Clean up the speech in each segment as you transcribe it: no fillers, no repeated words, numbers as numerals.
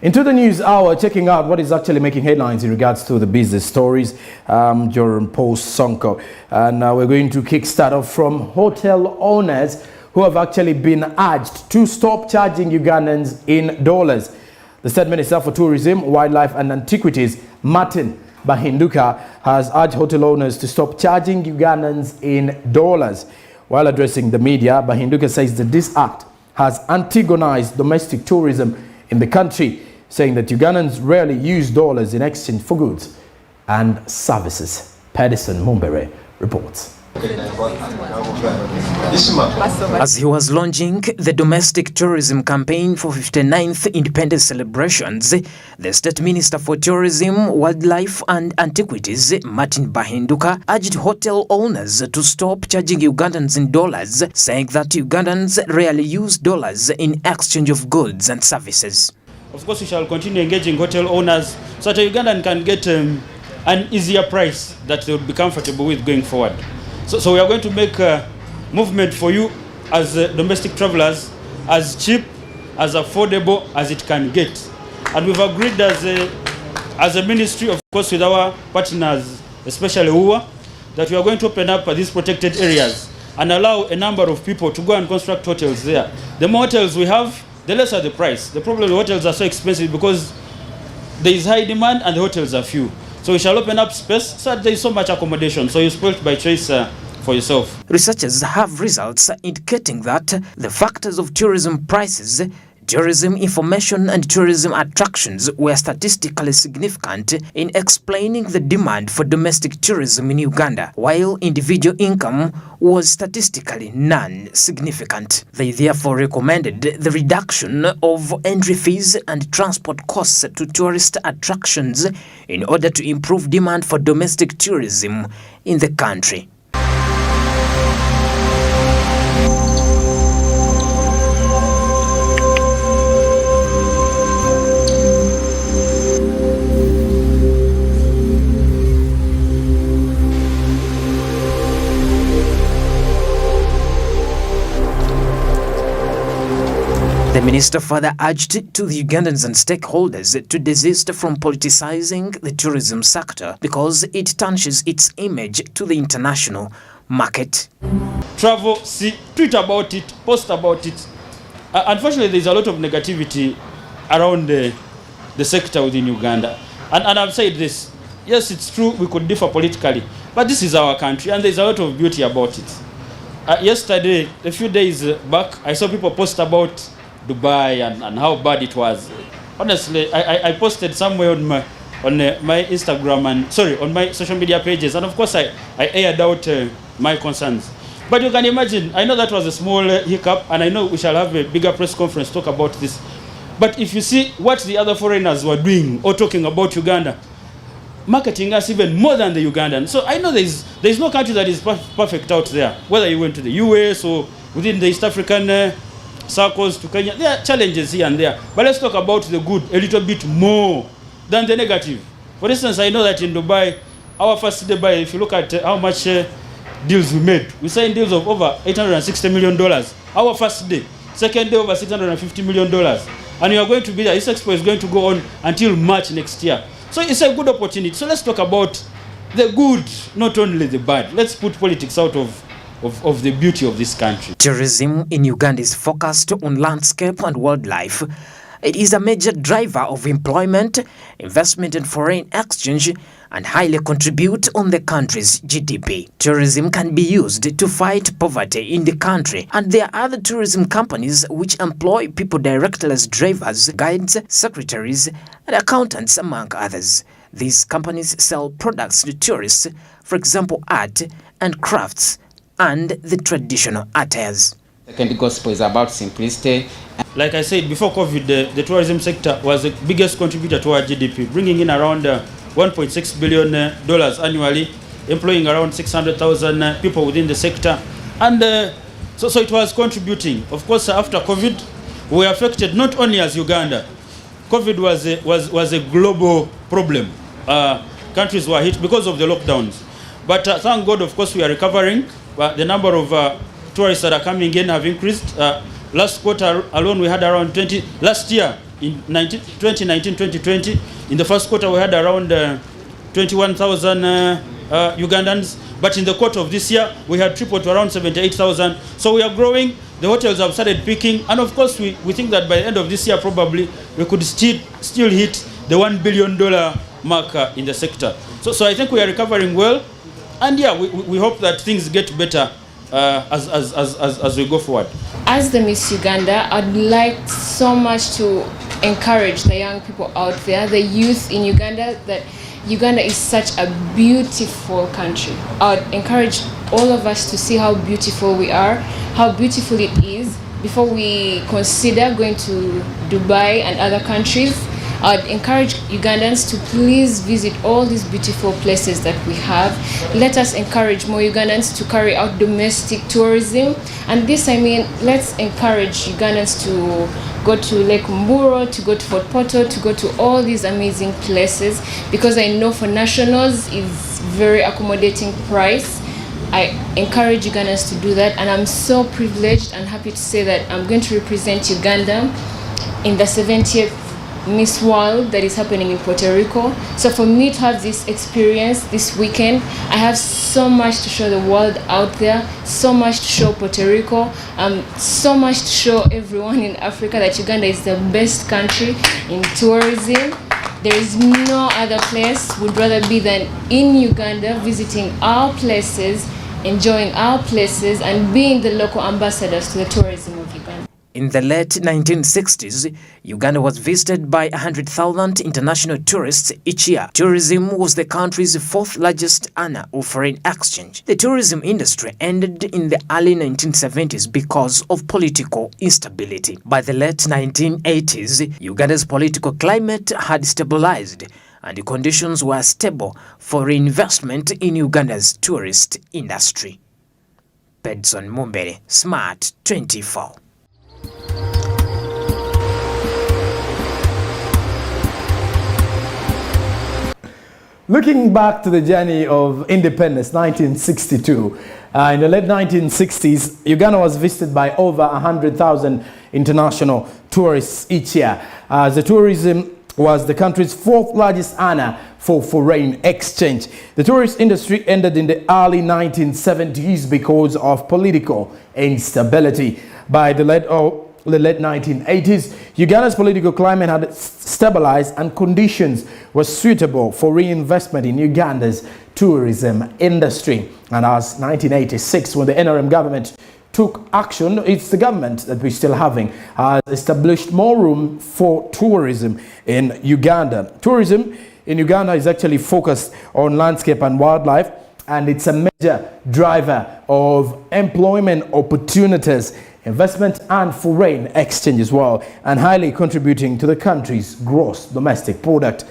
Into the news hour, checking out what is actually making headlines in regards to the business stories. Jerome Post Sonko. And we're going to kickstart off from hotel owners who have actually been urged to stop charging Ugandans in dollars. The State Minister for Tourism, Wildlife and Antiquities, Martin Bahinduka, has urged hotel owners to stop charging Ugandans in dollars. While addressing the media, Bahinduka says that this act has antagonized domestic tourism in the country, saying that Ugandans rarely use dollars in exchange for goods and services. Pedersen Mumbere reports. As he was launching the domestic tourism campaign for 59th independence celebrations, the State Minister for Tourism, Wildlife and Antiquities, Martin Bahinduka, urged hotel owners to stop charging Ugandans in dollars, saying that Ugandans rarely use dollars in exchange of goods and services. Of course, we shall continue engaging hotel owners so that a Ugandan can get an easier price that they would be comfortable with going forward. So we are going to make a movement for you as domestic travelers as cheap, as affordable as it can get. And we've agreed as a ministry, of course, with our partners, especially UWA, that we are going to open up these protected areas and allow a number of people to go and construct hotels there. The more hotels we have, the lesser the price. The problem with hotels are so expensive because there is high demand and the hotels are few. So we shall open up space so that there is so much accommodation. So you spoilt by choice for yourself. Researchers have results indicating that the factors of tourism prices, tourism information and tourism attractions were statistically significant in explaining the demand for domestic tourism in Uganda, while individual income was statistically non-significant. They therefore recommended the reduction of entry fees and transport costs to tourist attractions in order to improve demand for domestic tourism in the country. The minister further urged to the Ugandans and stakeholders to desist from politicizing the tourism sector because it tarnishes its image to the international market. Travel, see, tweet about it, post about it. Unfortunately, there's a lot of negativity around the sector within Uganda. And I've said this, yes, it's true, we could differ politically, but this is our country and there's a lot of beauty about it. Yesterday, a few days back, I saw people post about Dubai and how bad it was. Honestly, I posted somewhere on my Instagram and on my social media pages, and of course I aired out my concerns. But you can imagine, I know that was a small hiccup, and I know we shall have a bigger press conference to talk about this. But if you see what the other foreigners were doing or talking about Uganda, marketing us even more than the Ugandan. So I know there's no country that is perfect out there. Whether you went to the US or within the East African circles to Kenya, there are challenges here and there. But let's talk about the good a little bit more than the negative. For instance, I know that in Dubai, our first day buy, if you look at how much deals we made, we signed deals of over $860 million. Our first day. Second day, over $650 million. And we are going to be there. This expo is going to go on until March next year. So it's a good opportunity. So let's talk about the good, not only the bad. Let's put politics out of the beauty of this country. Tourism in Uganda is focused on landscape and wildlife. It is a major driver of employment, investment and foreign exchange, and highly contribute on the country's GDP. Tourism can be used to fight poverty in the country, and there are other tourism companies which employ people directly as drivers, guides, secretaries, and accountants, among others. These companies sell products to tourists, for example, art and crafts, and the traditional attires. Second gospel is about simplicity. Like I said, before COVID, the tourism sector was the biggest contributor to our GDP, bringing in around $1.6 billion annually, employing around 600,000 people within the sector. And so it was contributing. Of course, after COVID, we were affected not only as Uganda. COVID was a global problem. Countries were hit because of the lockdowns. But thank God, of course, we are recovering. The number of tourists that are coming in have increased. Last quarter alone, we had around 20. Last year, in 2019-2020. In the first quarter, we had around 21,000 Ugandans. But in the quarter of this year, we had tripled to around 78,000. So we are growing. The hotels have started picking. And of course, we think that by the end of this year, probably, we could still hit the $1 billion mark in the sector. So I think we are recovering well. And yeah, we hope that things get better as we go forward. As the Miss Uganda, I'd like so much to encourage the young people out there, the youth in Uganda, that Uganda is such a beautiful country. I'd encourage all of us to see how beautiful we are, how beautiful it is, before we consider going to Dubai and other countries. I'd encourage Ugandans to please visit all these beautiful places that we have. Let us encourage more Ugandans to carry out domestic tourism. And this, I mean, let's encourage Ugandans to go to Lake Mburo, to go to Fort Portal, to go to all these amazing places, because I know for nationals it's very accommodating price. I encourage Ugandans to do that, and I'm so privileged and happy to say that I'm going to represent Uganda in the 70th Miss World that is happening in Puerto Rico. So for me to have this experience this weekend, I have so much to show the world out there, so much to show Puerto Rico, so much to show everyone in Africa that Uganda is the best country in tourism. There is no other place would rather be than in Uganda, visiting our places, enjoying our places, and being the local ambassadors to the tourism of Uganda. In the late 1960s, Uganda was visited by 100,000 international tourists each year. Tourism was the country's fourth largest earner of foreign exchange. The tourism industry ended in the early 1970s because of political instability. By the late 1980s, Uganda's political climate had stabilized, and the conditions were stable for reinvestment in Uganda's tourist industry. Pedson Mumbere, Smart 24. Looking back to the journey of independence, 1962, in the late 1960s, Uganda was visited by over 100,000 international tourists each year. The tourism was the country's fourth largest earner for foreign exchange. The tourist industry ended in the early 1970s because of political instability. By the late 1980s, Uganda's political climate had stabilized and conditions were suitable for reinvestment in Uganda's tourism industry. And as 1986, when the NRM government took action, it's the government that we're still having, established more room for tourism in Uganda. Tourism in Uganda is actually focused on landscape and wildlife, and it's a major driver of employment opportunities, investment and foreign exchange as well, and highly contributing to the country's gross domestic product.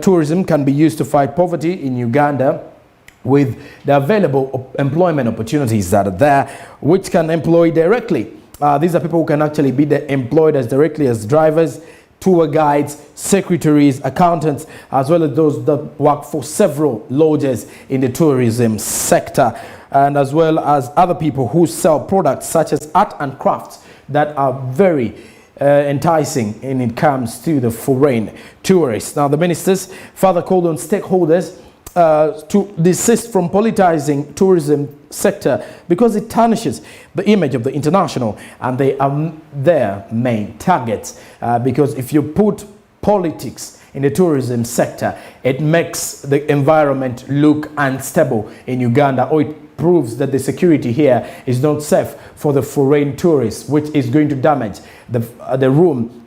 Tourism can be used to fight poverty in Uganda with the available employment opportunities that are there, which can employ directly. These are people who can actually be employed as directly as drivers, tour guides, secretaries, accountants, as well as those that work for several lodges in the tourism sector, and as well as other people who sell products such as art and crafts that are very enticing when it comes to the foreign tourists. Now, the ministers further called on stakeholders to desist from politicizing tourism sector because it tarnishes the image of the international, and they are their main targets. Because if you put politics in the tourism sector, it makes the environment look unstable in Uganda, or it proves that the security here is not safe for the foreign tourists, which is going to damage the room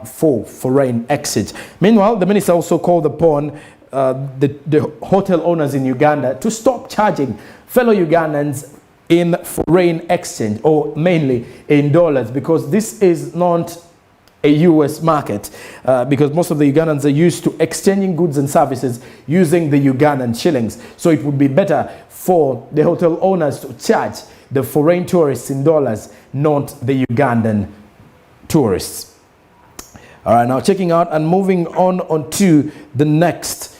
for foreign exchange. Meanwhile, the minister also called upon the hotel owners in Uganda to stop charging fellow Ugandans in foreign exchange, or mainly in dollars, because this is not a US market, because most of the Ugandans are used to exchanging goods and services using the Ugandan shillings. So it would be better for the hotel owners to charge the foreign tourists in dollars, not the Ugandan tourists. All right, now checking out and moving on to the next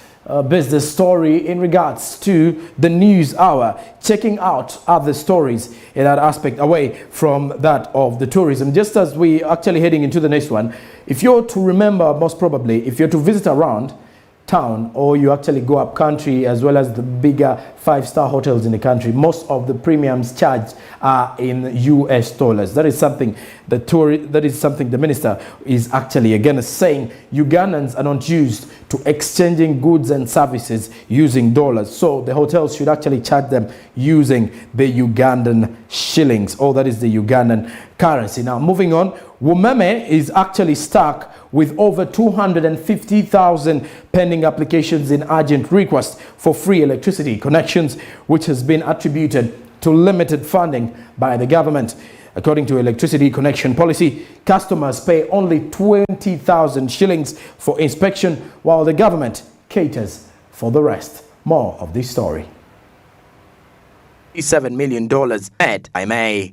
business story in regards to the news hour, checking out other stories in that aspect away from that of the tourism. Just as we actually heading into the next one, if you're to remember, most probably, if you're to visit around town or you actually go up country as well as the bigger 5-star hotels in the country, most of the premiums charged are in US dollars. That is something the minister is actually again saying Ugandans are not used to exchanging goods and services using dollars. So the hotels should actually charge them using the Ugandan shillings, or that is the Ugandan currency. Now moving on, Wumeme is actually stuck with over 250,000 pending applications in urgent request for free electricity connections, which has been attributed to limited funding by the government. According to electricity connection policy, customers pay only 20,000 shillings for inspection, while the government caters for the rest. More of this story. $7 million at IMA.